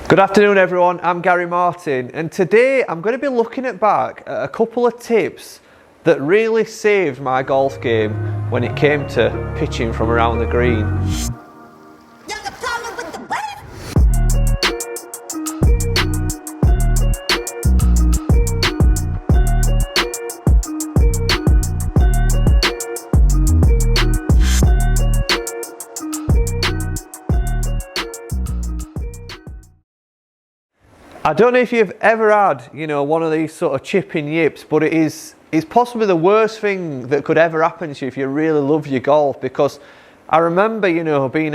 Good afternoon everyone, I'm Gary Martin and today I'm going to be looking back at a couple of tips that really saved my golf game when it came to pitching from around the green. I don't know if you've ever had, one of these sort of chipping yips, but it's possibly the worst thing that could ever happen to you if you really love your golf. Because I remember, being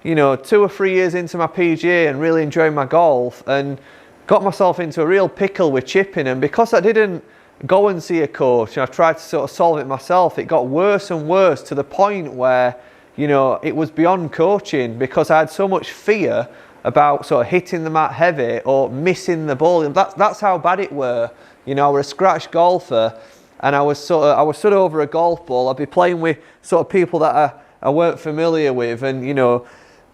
2 or 3 years into my PGA and really enjoying my golf and got myself into a real pickle with chipping. And because I didn't go and see a coach and I tried to sort of solve it myself, it got worse and worse to the point where, it was beyond coaching because I had so much fear about sort of hitting the mat heavy or missing the ball. That's how bad it were. I was a scratch golfer and I was stood over a golf ball. I'd be playing with sort of people that I weren't familiar with and,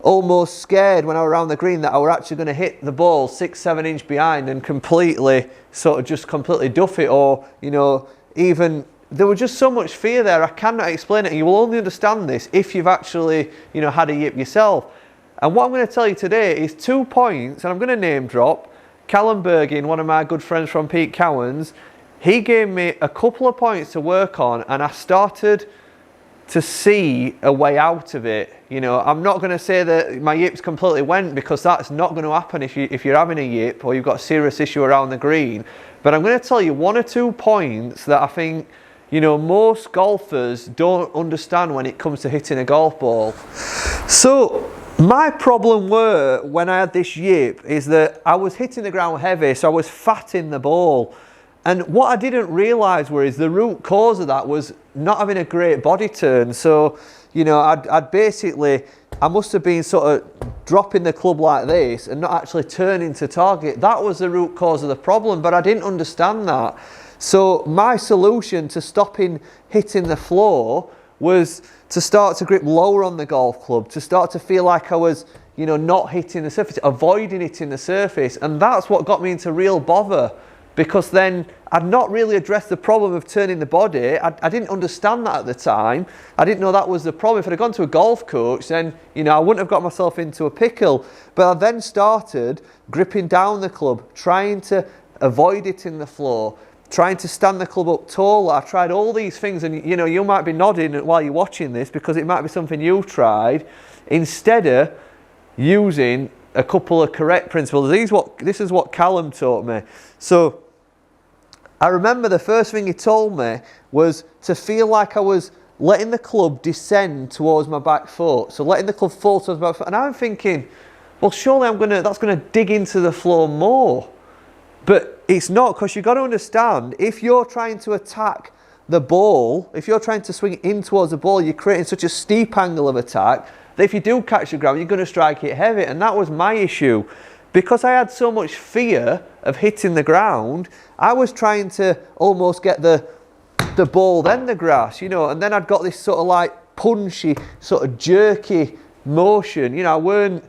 almost scared when I was around the green that I were actually going to hit the ball 6-7 inch behind and completely duff it, or, even there was just so much fear there. I cannot explain it. You will only understand this if you've actually, had a yip yourself. And what I'm going to tell you today is 2 points, and I'm going to name drop Callum Bergin, one of my good friends from Peak Cowans. He gave me a couple of points to work on, and I started to see a way out of it. I'm not going to say that my yips completely went, because that's not going to happen if you're having a yip or you've got a serious issue around the green. But I'm going to tell you 1 or 2 points that I think most golfers don't understand when it comes to hitting a golf ball. So my problem when I had this yip is that I was hitting the ground heavy, so I was fatting the ball. And what I didn't realise is the root cause of that was not having a great body turn. So, I must have been sort of dropping the club like this and not actually turning to target. That was the root cause of the problem, but I didn't understand that. So my solution to stopping hitting the floor was to start to grip lower on the golf club, to start to feel like I was, not hitting the surface, avoiding hitting the surface. And that's what got me into real bother, because then I'd not really addressed the problem of turning the body. I didn't understand that at the time. I didn't know that was the problem. If I'd gone to a golf coach, then, I wouldn't have got myself into a pickle. But I then started gripping down the club, trying to avoid hitting the floor, trying to stand the club up taller. I tried all these things, and you might be nodding while you're watching this because it might be something you've tried, instead of using a couple of correct principles. This is what Callum taught me. So I remember the first thing he told me was to feel like I was letting the club descend towards my back foot. So letting the club fall towards my back foot. And I'm thinking, well, surely that's going to dig into the floor more. But it's not, because you've got to understand, if you're trying to attack the ball, if you're trying to swing in towards the ball, you're creating such a steep angle of attack that if you do catch the ground, you're going to strike it heavy. And that was my issue. Because I had so much fear of hitting the ground, I was trying to almost get the ball, then the grass, and then I'd got this sort of like punchy, sort of jerky motion.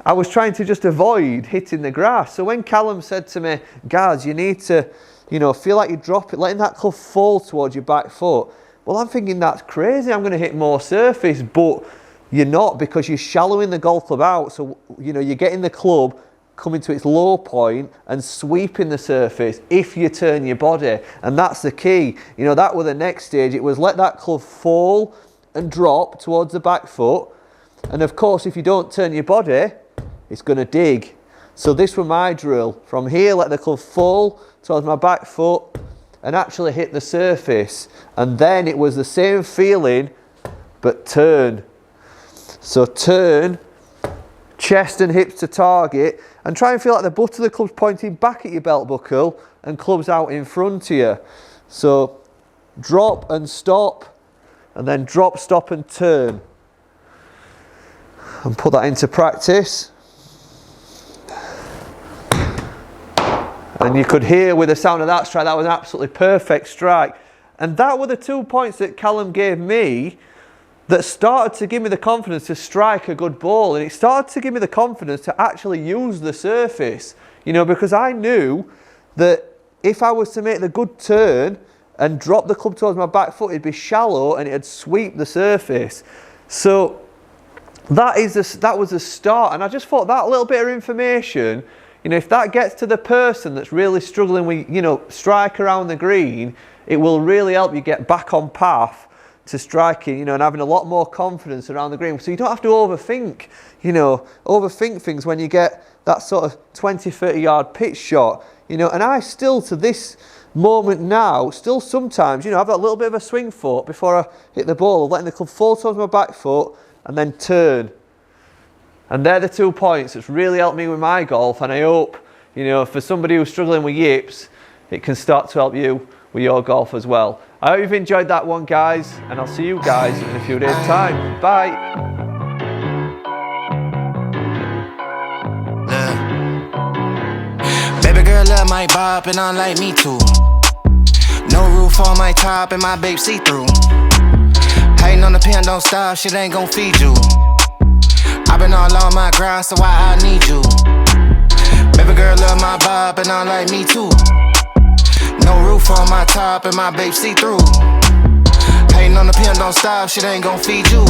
I was trying to just avoid hitting the grass. So when Callum said to me, Gaz, you need to, feel like you drop it, letting that club fall towards your back foot. Well, I'm thinking that's crazy. I'm going to hit more surface, but you're not, because you're shallowing the golf club out. So, you're getting the club coming to its low point and sweeping the surface if you turn your body. And that's the key. That was the next stage. It was let that club fall and drop towards the back foot. And of course, if you don't turn your body, it's going to dig. So this was my drill. From here, let the club fall towards my back foot and actually hit the surface. And then it was the same feeling, but turn. So turn, chest and hips to target, and try and feel like the butt of the club's pointing back at your belt buckle and club's out in front of you. So drop and stop, and then drop, stop and turn. And put that into practice. And you could hear with the sound of that strike, that was an absolutely perfect strike. And that were the 2 points that Callum gave me that started to give me the confidence to strike a good ball, and it started to give me the confidence to actually use the surface, you know, because I knew that if I was to make the good turn and drop the club towards my back foot, it'd be shallow and it'd sweep the surface. So that was the start, and I just thought that little bit of information, you know, if that gets to the person that's really struggling with, you know, strike around the green, it will really help you get back on path to striking, you know, and having a lot more confidence around the green. So you don't have to overthink, you know, overthink things when you get that sort of 20, 30 yard pitch shot, you know. And I still, to this moment now, still sometimes, you know, have that little bit of a swing foot before I hit the ball, letting the club fall towards my back foot and then turn. And they're the 2 points that's really helped me with my golf, and I hope, you know, for somebody who's struggling with yips, it can start to help you with your golf as well. I hope you've enjoyed that one, guys, and I'll see you guys in a few days' time. Bye. Baby girl love my bop and I like me too. No roof on my top and my babe see-through. Hating on the pen, don't stop, shit ain't gon' feed you. I been all on my grind, so why I need you? Baby girl love my bop and I like me too. No roof on my top and my babe see-through. Hating on the pen, don't stop, shit ain't gon' feed you.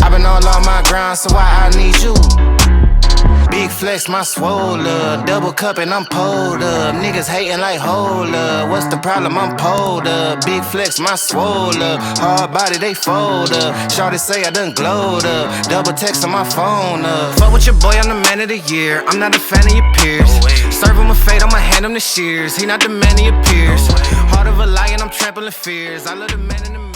I been all on my grind, so why I need you? Big flex, my swole up. Double cup and I'm pulled up. Niggas hating like hold up. What's the problem? I'm pulled up. Big flex, my swole up. Hard body, they fold up. Shawty say I done glowed up. Double text on my phone up. Fuck with your boy, I'm the man of the year. I'm not a fan of your peers. Serve him with fate, I'ma hand him the shears. He not the man of your peers. Heart of a lion, I'm trampling fears. I love the man in the mirror.